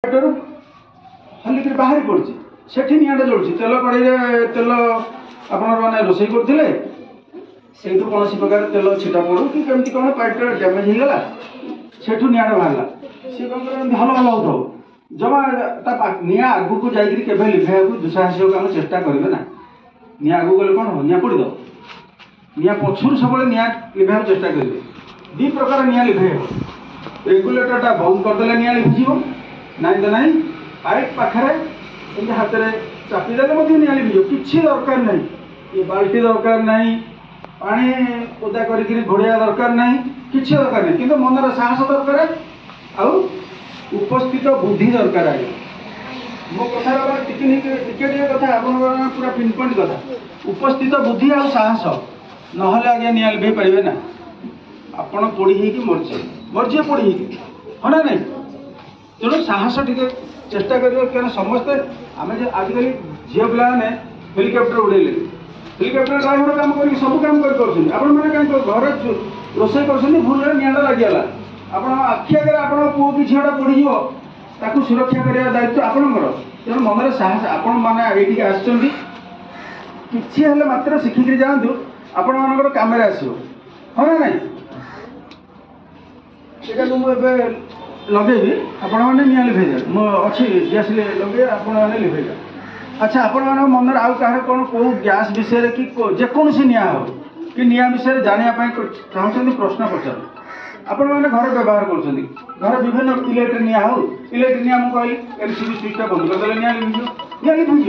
हल्लिक बाहरी पड़ी से निआटा जलुची तेल कड़े तेल आप रोसे करते से कौन प्रकार तेल छिटा पड़ू कि कमी कौन पाइप डैमेज होगा से निआटा बाहर सी कौन कर हल हल हो जमा निआ आगू को जाकर लिभेया दुस्साहसिक आम चेष्टा करेंगे ना निआ आगू गले कौन हम निआ पड़द निआ पछुर सब निआ लिभेया चेष्टा करेंगे दी प्रकार निआ लिभे रेगुलेटरटा बंद करदे निआ लिभिज नाई तो नाई पाइप पाखे हाथ में चापिदेले निआ लिभिज कि दरकार ना ये बाल्टी दरकार ना पानी ओदा कर घोड़िया दरकार ना कि दरकार नहीं कि मनर साहस दरकार आउ उपस्थित बुद्धि दरकार आगे मो कथा टिके कथा पूरा पिनपॉइंट कथा उपस्थित बुद्धि आ साहस ना आगे निआ लिभे पारे ना आपण पोड़ी मरजे मरजे पोड़ी हाँ ना नहीं तेणु साहस टे चेष्टा कर समस्ते आम आजिकल झील पे हेलिकप्टर उड़े हेलिकप्टर ड्राइवर काम कर सब काम कर घर रोसे कर भूल निआटा लगिगला आप आखि आगे आप पुओ कि झीटा पड़ो सुरक्षा करने दायित्व आपंकर तेणु मन साहस आपण मैंने कि मात्र शिखिक जातु आपण मान कम आसो हाँ ना नहीं ये मुझे लगे आपण मैंने लिभे अच्छी गैस लगे आपने लिभे अच्छा आपण मन आउ कह कौन कौ गैस विषय कि जेकोसी निआ हो कि निआ विषय जानापी चाहते प्रश्न पचार आपण मैंने घर व्यवहार कर घर विभिन्न इलेक्ट्रिक निआ हो इलेक्ट्रिक निआ मुझे कहली एलसीडी स्विच बंद करदे निआ लिभिज